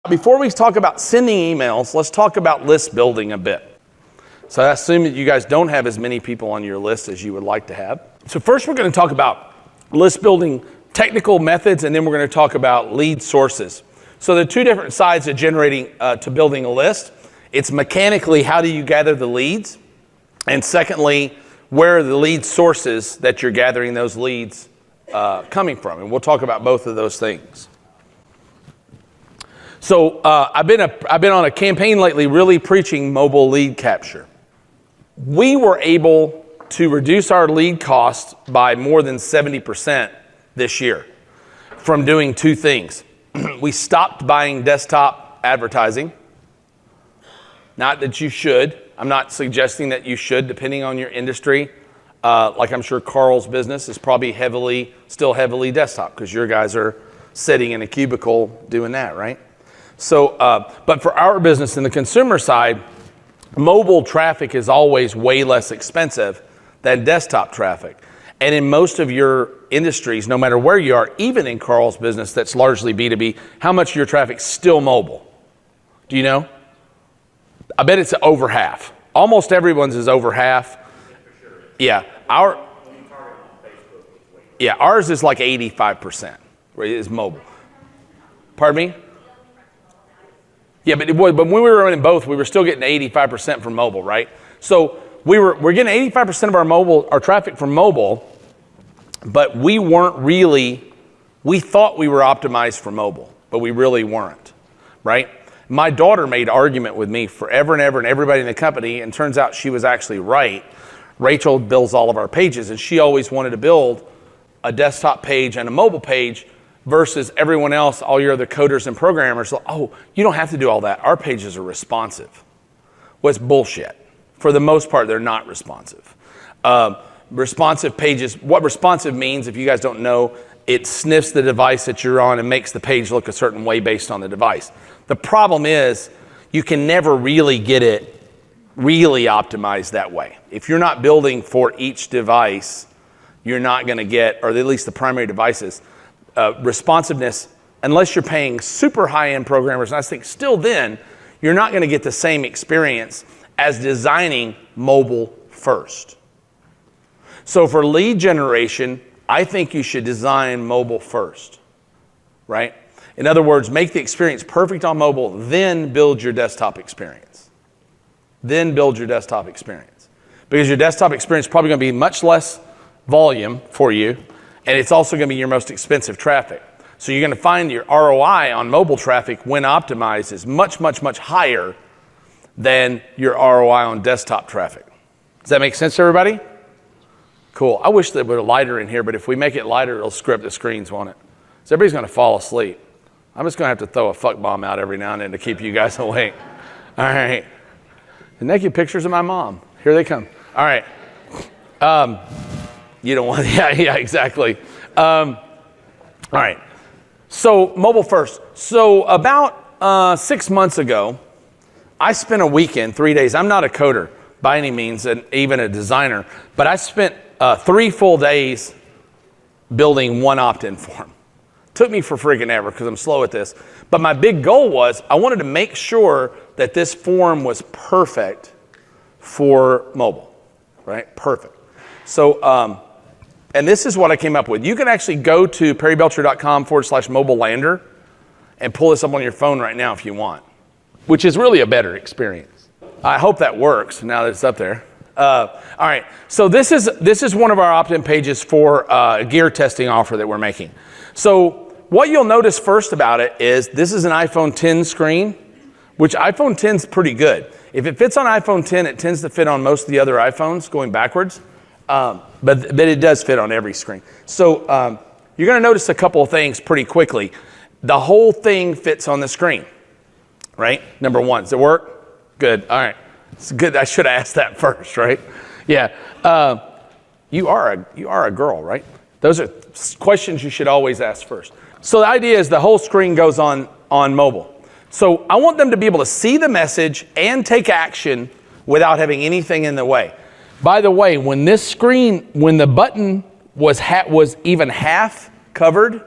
Before we talk about sending emails, let's talk about list building a bit. So I assume that you guys don't have as many people on your list as you would like to have. So first we're going to talk about list building technical methods, and then we're going to talk about lead sources. So there are two different sides of generating to building a list. It's mechanically, how do you gather the leads? And secondly, where are the lead sources that you're gathering those leads coming from? And we'll talk about both of those things. So I've been on a campaign lately really preaching mobile lead capture. We were able to reduce our lead cost by more than 70% this year from doing two things. We stopped buying desktop advertising. Not that you should. I'm not suggesting that you should, depending on your industry. Like I'm sure Carl's business is probably still heavily desktop because your guys are sitting in a cubicle doing that, right? So, but for our business in the consumer side, mobile traffic is always way less expensive than desktop traffic. And in most of your industries, no matter where you are, even in Carl's business that's largely B2B, how much of your traffic's still mobile? Do you know? I bet it's over half. Almost everyone's is over half. Yeah, ours is like 85%, right? It's mobile. Pardon me? Yeah, but when we were running both, we were still getting 85% from mobile, right? So we're getting 85% of our traffic from mobile, but we thought we were optimized for mobile, but we really weren't, right? My daughter made argument with me forever and ever and everybody in the company, and turns out she was actually right. Rachel builds all of our pages, and she always wanted to build a desktop page and a mobile page versus everyone else, all your other coders and programmers. Oh, you don't have to do all that. Our pages are responsive. Well, it's bullshit. For the most part, they're not responsive. Responsive pages, what responsive means, if you guys don't know, it sniffs the device that you're on and makes the page look a certain way based on the device. The problem is you can never really get it really optimized that way. If you're not building for each device, you're not going to get, or at least the primary devices, responsiveness, unless you're paying super high-end programmers. And I think still then, you're not going to get the same experience as designing mobile first. So for lead generation, I think you should design mobile first, right? In other words, make the experience perfect on mobile, then build your desktop experience. Then build your desktop experience. Because your desktop experience is probably going to be much less volume for you, and it's also going to be your most expensive traffic. So you're going to find your ROI on mobile traffic when optimized is much, much, much higher than your ROI on desktop traffic. Does that make sense to everybody? Cool. I wish there were lighter in here, but if we make it lighter, it'll script the screens, won't it? So everybody's going to fall asleep. I'm just going to have to throw a fuck bomb out every now and then to keep you guys awake. All right. The naked pictures of my mom. Here they come. All right. You don't want, yeah, exactly. All right. So mobile first. So about 6 months ago, I spent a weekend, 3 days. I'm not a coder by any means, and even a designer, but I spent 3 full days building one opt-in form. Took me for freaking ever because I'm slow at this. But my big goal was I wanted to make sure that this form was perfect for mobile, right? Perfect. So, and this is what I came up with. You can actually go to perrybelcher.com/mobile lander and pull this up on your phone right now if you want, which is really a better experience. I hope that works now that it's up there. All right, so this is one of our opt-in pages for a gear testing offer that we're making. So what you'll notice first about it is this is an iPhone 10 screen, which iPhone 10 is pretty good. If it fits on iPhone 10, it tends to fit on most of the other iPhones going backwards, but it does fit on every screen. So you're going to notice a couple of things pretty quickly. The whole thing fits on the screen, right? Number one, does it work? Good. All right. It's good. I should have asked that first, right? Yeah. You are a girl, right? Those are questions you should always ask first. So the idea is the whole screen goes on mobile. So I want them to be able to see the message and take action without having anything in the way. By the way, when this screen, when the button was even half covered,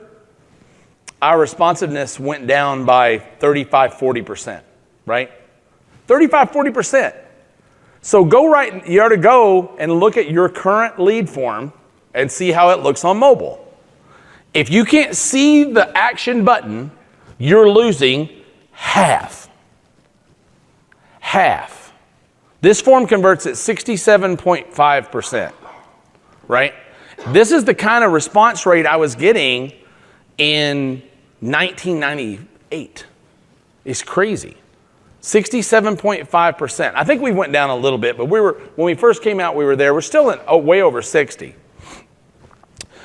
our responsiveness went down by 35, 40%, right? 35, 40%. So you ought to go and look at your current lead form and see how it looks on mobile. If you can't see the action button, you're losing half. Half. This form converts at 67.5%, right? This is the kind of response rate I was getting in 1998. It's crazy. 67.5%. I think we went down a little bit, but when we first came out, we were there. We're still way over 60.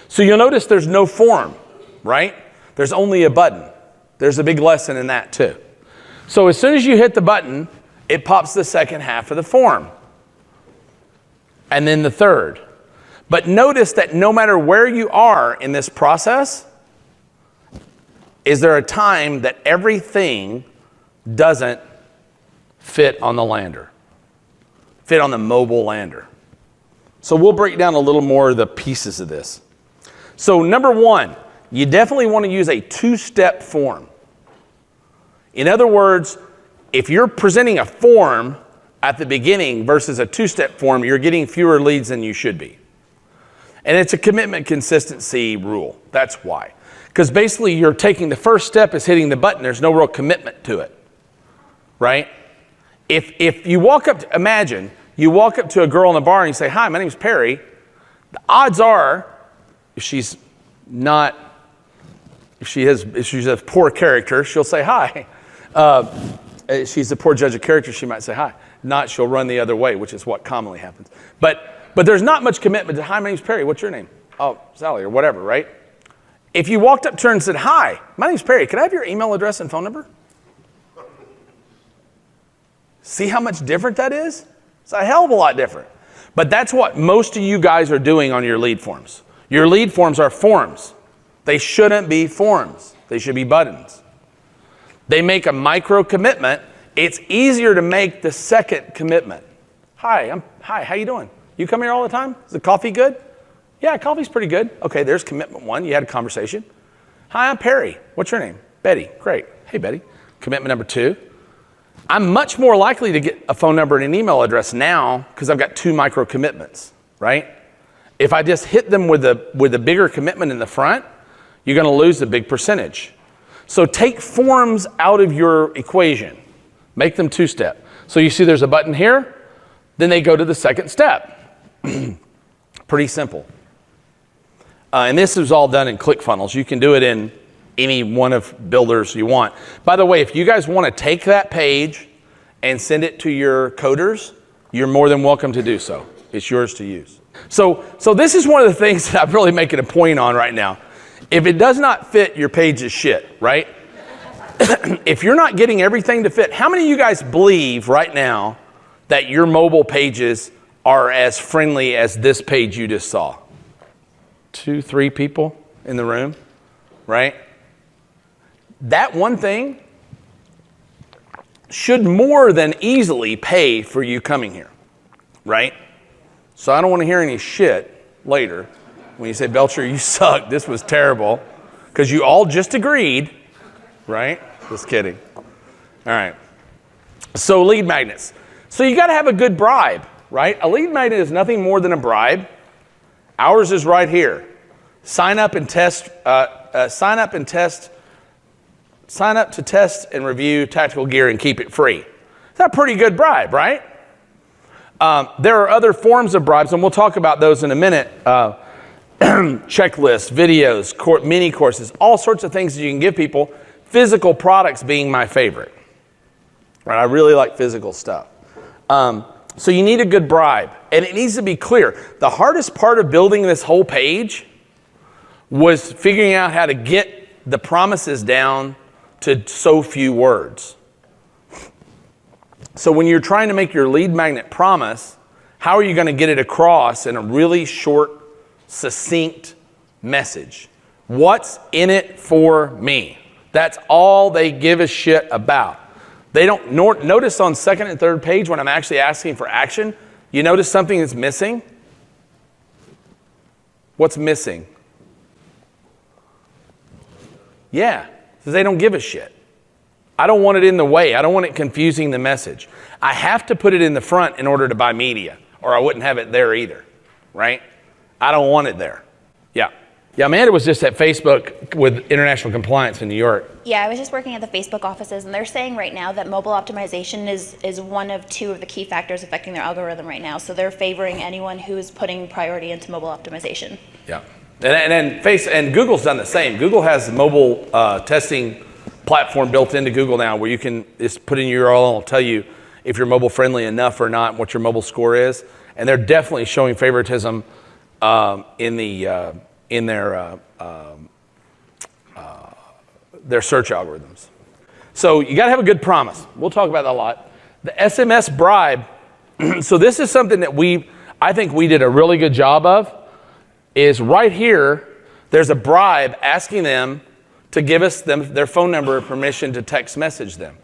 So you'll notice there's no form, right? There's only a button. There's a big lesson in that too. So as soon as you hit the button, it pops the second half of the form. And then the third. But notice that no matter where you are in this process, is there a time that everything doesn't fit on the lander, fit on the mobile lander? So we'll break down a little more of the pieces of this. So number one, you definitely want to use a two-step form. In other words, if you're presenting a form at the beginning versus a two-step form, you're getting fewer leads than you should be. And it's a commitment consistency rule. That's why. Because basically you're taking the first step is hitting the button. There's no real commitment to it, right? If you walk up, imagine you walk up to a girl in a bar and you say, "Hi, my name's Perry." The odds are, if she's a poor character, she'll say hi. If she's a poor judge of character, she might say hi. Not, she'll run the other way, which is what commonly happens. But there's not much commitment to, "Hi, my name's Perry. What's your name?" "Oh, Sally," or whatever, right? If you walked up to her and said, "Hi, my name's Perry. Can I have your email address and phone number?" See how much different that is? It's a hell of a lot different. But that's what most of you guys are doing on your lead forms. Your lead forms are forms. They shouldn't be forms. They should be buttons. They make a micro commitment. It's easier to make the second commitment. Hi, how you doing? You come here all the time? Is the coffee good? Yeah, coffee's pretty good. Okay, there's commitment one. You had a conversation. "Hi, I'm Perry. What's your name?" "Betty." "Great. Hey, Betty." Commitment number two. I'm much more likely to get a phone number and an email address now because I've got two micro commitments, right? If I just hit them with a bigger commitment in the front, you're going to lose a big percentage. So take forms out of your equation. Make them two-step. So you see there's a button here, then they go to the second step. Pretty simple. And this is all done in ClickFunnels. You can do it in any one of builders you want. By the way, if you guys want to take that page and send it to your coders, you're more than welcome to do so. It's yours to use. So this is one of the things that I'm really making a point on right now. If it does not fit, your page is shit, right? If you're not getting everything to fit, how many of you guys believe right now that your mobile pages are as friendly as this page you just saw? 2, 3 people in the room, right? That one thing should more than easily pay for you coming here, right? So I don't want to hear any shit later when you say, "Belcher, you suck. This was terrible." Because you all just agreed, right? Just kidding. All right. So lead magnets. So you got to have a good bribe, right? A lead magnet is nothing more than a bribe. Ours is right here. Sign up to test and review tactical gear and keep it free. That's a pretty good bribe, right? There are other forms of bribes, and we'll talk about those in a minute. Checklists, videos, mini courses, all sorts of things that you can give people. Physical products being my favorite. Right? I really like physical stuff. So you need a good bribe, and it needs to be clear. The hardest part of building this whole page was figuring out how to get the promises down to so few words. So when you're trying to make your lead magnet promise, how are you going to get it across in a really short, succinct message? What's in it for me? That's all they give a shit about. They don't notice on second and third page when I'm actually asking for action, you notice something that's missing? What's missing? Yeah, because they don't give a shit. I don't want it in the way. I don't want it confusing the message. I have to put it in the front in order to buy media, or I wouldn't have it there either, right? I don't want it there. Yeah. Yeah, Amanda was just at Facebook with international compliance in New York. Yeah, I was just working at the Facebook offices, and they're saying right now that mobile optimization is one of two of the key factors affecting their algorithm right now. So they're favoring anyone who's putting priority into mobile optimization. Yeah, and Google's done the same. Google has a mobile testing platform built into Google now where you can just put in your URL and it'll tell you if you're mobile friendly enough or not, what your mobile score is. And they're definitely showing favoritism in their search algorithms. So you got to have a good promise. We'll talk about that a lot. The SMS bribe. So this is something that I think we did a really good job of. Is right here. There's a bribe asking them to give us their phone number and permission to text message them.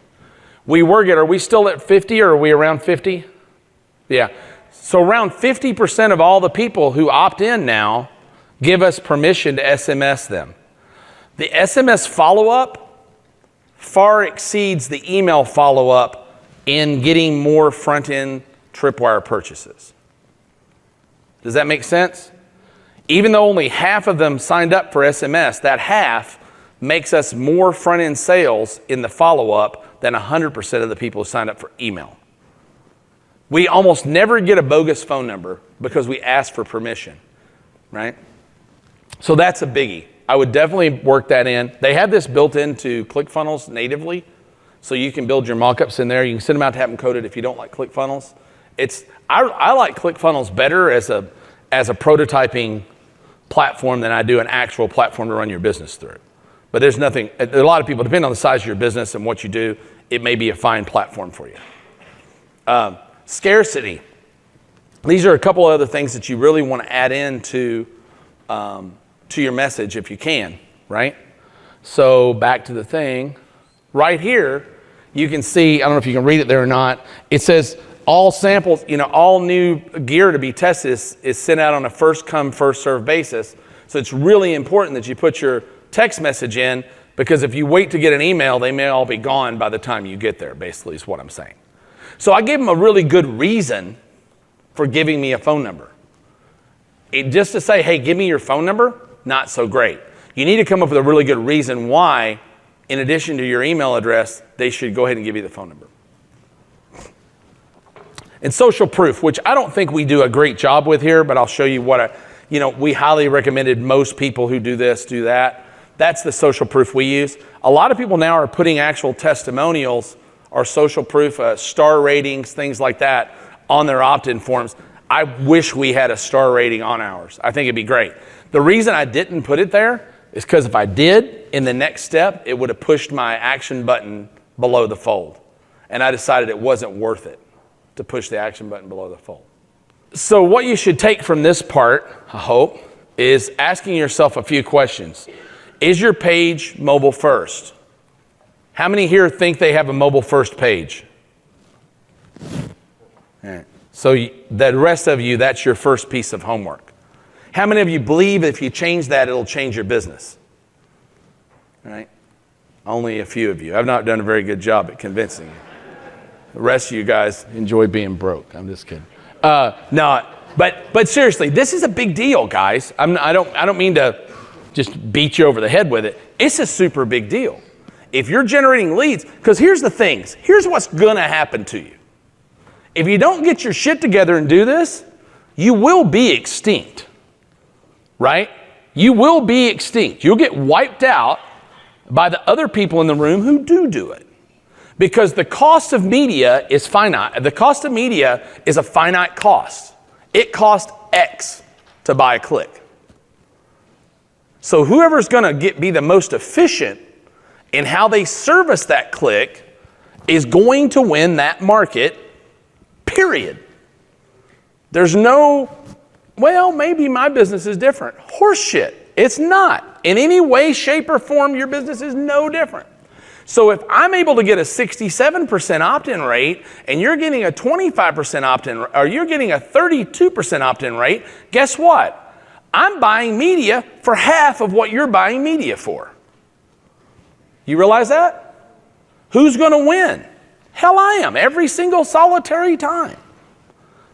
Are we still at 50 or are we around 50? Yeah. So around 50% of all the people who opt in now give us permission to SMS them. The SMS follow-up far exceeds the email follow-up in getting more front-end Tripwire purchases. Does that make sense? Even though only half of them signed up for SMS, that half makes us more front-end sales in the follow-up than 100% of the people who signed up for email. We almost never get a bogus phone number because we ask for permission, right? So that's a biggie. I would definitely work that in. They have this built into ClickFunnels natively, so you can build your mockups in there. You can send them out to have them coded if you don't like ClickFunnels. I like ClickFunnels better as a prototyping platform than I do an actual platform to run your business through. But there's nothing, a lot of people, depending on the size of your business and what you do, it may be a fine platform for you. Scarcity. These are a couple of other things that you really want to add into to your message if you can, right? So back to the thing. Right here, you can see, I don't know if you can read it there or not, it says all samples, all new gear to be tested is sent out on a first come, first served basis. So it's really important that you put your text message in, because if you wait to get an email, they may all be gone by the time you get there, basically is what I'm saying. So I gave them a really good reason for giving me a phone number. Just to say, hey, give me your phone number, not so great. You need to come up with a really good reason why, in addition to your email address, they should go ahead and give you the phone number. And social proof, which I don't think we do a great job with here, but I'll show you what we highly recommended most people who do this, do that. That's the social proof we use. A lot of people now are putting actual testimonials or social proof, star ratings, things like that on their opt-in forms. I wish we had a star rating on ours. I think it'd be great. The reason I didn't put it there is because if I did, in the next step, it would have pushed my action button below the fold. And I decided it wasn't worth it to push the action button below the fold. So what you should take from this part, I hope, is asking yourself a few questions. Is your page mobile first? How many here think they have a mobile first page? All right. So the rest of you, that's your first piece of homework. How many of you believe if you change that, it'll change your business? All right. Only a few of you. I've not done a very good job at convincing you. The rest of you guys enjoy being broke. I'm just kidding. No, but seriously, this is a big deal, guys. I don't mean to just beat you over the head with it. It's a super big deal. If you're generating leads, because here's the things. Here's what's going to happen to you. If you don't get your shit together and do this, you will be extinct, right? You will be extinct. You'll get wiped out by the other people in the room who do it. Because the cost of media is finite. The cost of media is a finite cost. It costs X to buy a click. So whoever's going to be the most efficient in how they service that click is going to win that market, period. There's no, well, maybe my business is different. Horseshit. It's not. In any way, shape, or form, your business is no different. So if I'm able to get a 67% opt-in rate and you're getting a 25% opt-in, or you're getting a 32% opt-in rate, guess what? I'm buying media for half of what you're buying media for. You realize that? Who's going to win? Hell, I am every single solitary time,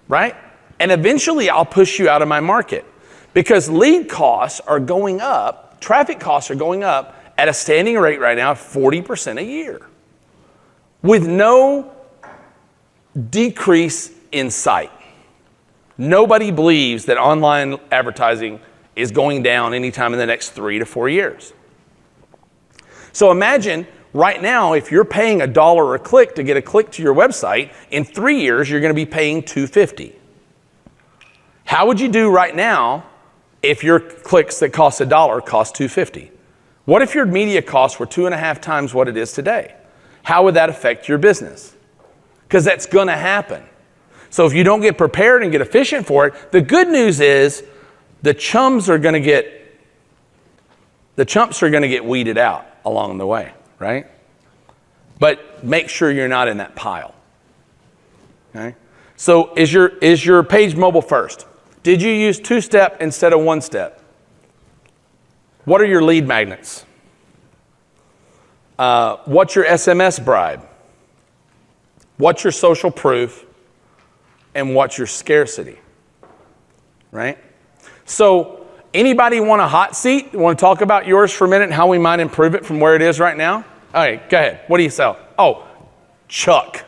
right? And eventually I'll push you out of my market because lead costs are going up, traffic costs are going up at a standing rate right now of 40% a year with no decrease in sight. Nobody believes that online advertising is going down anytime in the next 3 to 4 years. So imagine right now, if you're paying $1 a click to get a click to your website, in 3 years, you're going to be paying $2.50. How would you do right now if your clicks that cost $1 cost $2.50? What if your media costs were 2.5 times what it is today? How would that affect your business? Because that's going to happen. So if you don't get prepared and get efficient for it, the good news is the chumps are going to get weeded out along the way, right? But make sure you're not in that pile. Okay? So is your page mobile first? Did you use 2-step instead of 1-step? What are your lead magnets? What's your SMS bribe? What's your social proof? And what's your scarcity? Right? So anybody want a hot seat? Want to talk about yours for a minute and how we might improve it from where it is right now? All right, go ahead. What do you sell? Oh, Chuck.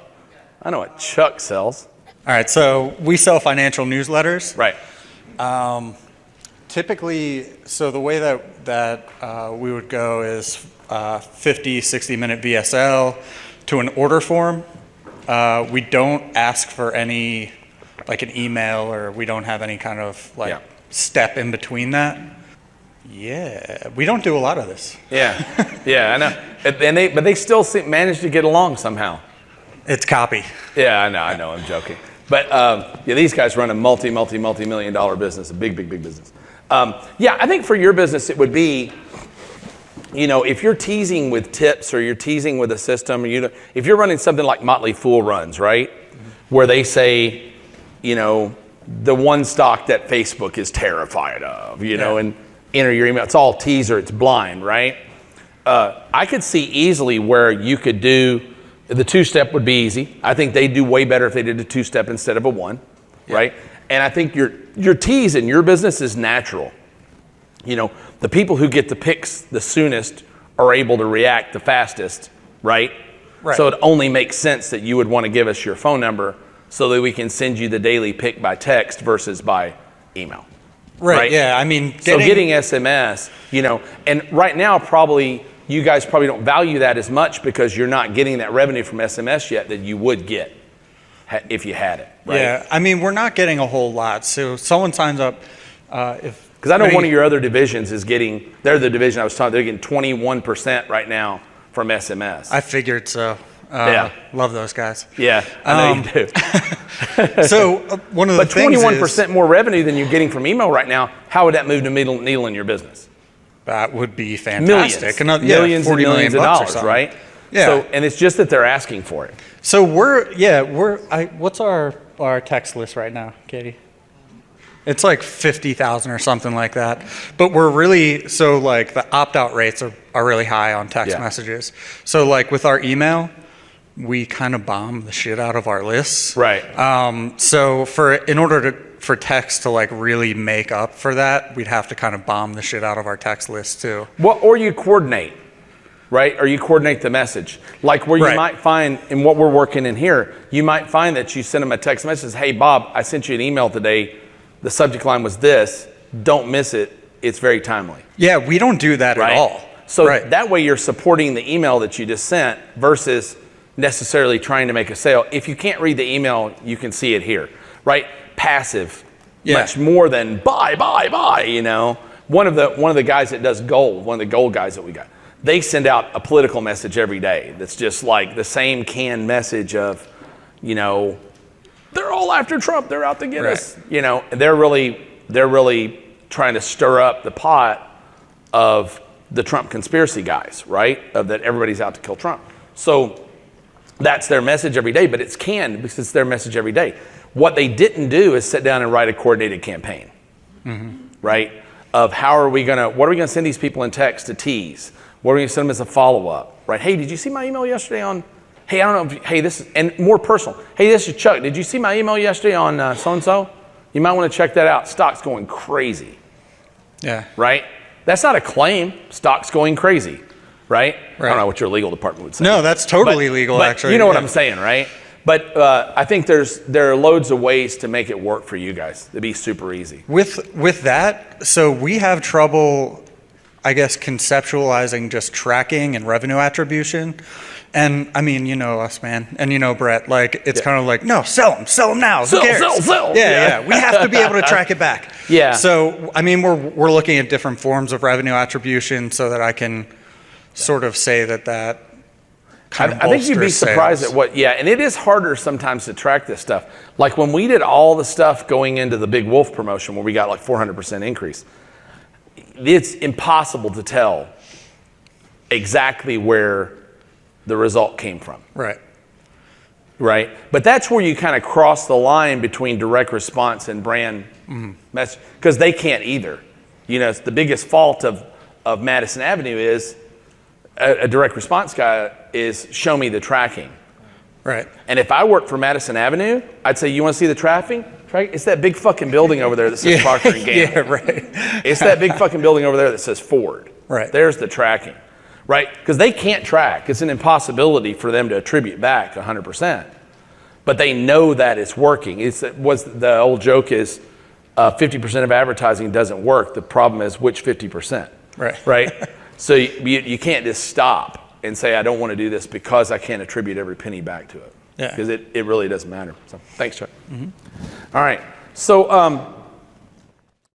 I know what Chuck sells. All right, so we sell financial newsletters. Right. Typically, so the way that we would go is 50, 60-minute VSL to an order form. We don't ask for any, like an email, or we don't have any kind of step in between that. Yeah, we don't do a lot of this. Yeah, I know. But they still manage to get along somehow. It's copy. Yeah, I know, I'm joking. But these guys run a multi-million dollar business, a big business. I think for your business it would be, if you're teasing with tips or you're teasing with a system, if you're running something like Motley Fool runs, right? Where they say, the one stock that Facebook is terrified of, and enter your email. It's all teaser, it's blind, right? I could see easily where you could do, the 2-step would be easy. I think they'd do way better if they did a 2-step instead of a 1, right? And I think your tease in your business is natural. The people who get the picks the soonest are able to react the fastest, right? So it only makes sense that you would want to give us your phone number so that we can send you the daily pick by text versus by email. Right? Yeah, I mean, getting SMS, and right now probably you guys probably don't value that as much because you're not getting that revenue from SMS yet that you would get if you had it. Right? Yeah, I mean, we're not getting a whole lot. So someone signs up, because I know one of your other divisions is they're the division I was talking, they're getting 21% right now from SMS. I figured so. Love those guys. Yeah, I know you do. So one of the things is... But 21% more revenue than you're getting from email right now, how would that move the needle in your business? That would be fantastic. Millions and millions of dollars, right? Yeah. So, and it's just that they're asking for it. So what's our text list right now, Katie? It's like 50,000 or something like that. But we're really, the opt-out rates are really high on text messages. So with our email, we kind of bomb the shit out of our lists. Right. So in order for text to really make up for that, we'd have to kind of bomb the shit out of our text list too. Well, or you coordinate, right? Or you coordinate the message. Like where you might find, in what we're working in here, you might find that you send them a text message, hey Bob, I sent you an email today. The subject line was this, don't miss it. It's very timely. Yeah, we don't do that at all. So that way you're supporting the email that you just sent versus necessarily trying to make a sale. If you can't read the email, you can see it here, right? Passive, much more than buy. One of the guys that does gold, one of the gold guys that we got, they send out a political message every day that's just like the same canned message of, they're all after Trump, they're out to get us. They're really trying to stir up the pot of the Trump conspiracy guys, right? Of that everybody's out to kill Trump. So that's their message every day, but it's canned because it's their message every day. What they didn't do is sit down and write a coordinated campaign, right? Of what are we gonna send these people in text to tease? What are we going to send them as a follow-up, right? Hey, did you see my email yesterday on, hey, I don't know, hey, this is, and more personal. Hey, this is Chuck. Did you see my email yesterday on so-and-so? You might want to check that out. Stock's going crazy, Yeah. right? That's not a claim. Stock's going crazy, right? I don't know what your legal department would say. No, that's totally legal, but actually. You know what Yeah. I'm saying, right? But I think there are loads of ways to make it work for you guys. It'd be super easy. With that, so we have trouble, I guess, conceptualizing just tracking and revenue attribution. And I mean, you know us, man. And you know Brett, like, it's kind of like, no, sell them now. Who cares? Sell. Yeah. We have to be able to track it back. Yeah. So, I mean, we're looking at different forms of revenue attribution so that I can sort of say that kind of I think you'd be bolsters surprised sales. at what, and it is harder sometimes to track this stuff. Like when we did all the stuff going into the Big Wolf promotion where we got like 400% increase, it's impossible to tell exactly where the result came from, Right. right? But that's where you kind of cross the line between direct response and brand message, because they can't either. You know, it's the biggest fault of Madison Avenue is a direct response guy is show me the tracking. Right. And if I worked for Madison Avenue, I'd say, you want to see the tracking? It's that big fucking building over there that says Procter & Gamble. Yeah, right. It's that big fucking building over there that says Ford. Right. There's the tracking, right? Because they can't track. It's an impossibility for them to attribute back 100%. But they know that it's working. The old joke is 50% of advertising doesn't work. The problem is which 50%. Right. Right? So you can't just stop and say, I don't want to do this because I can't attribute every penny back to it. Yeah. Because it really doesn't matter. So thanks, Chuck. All right. So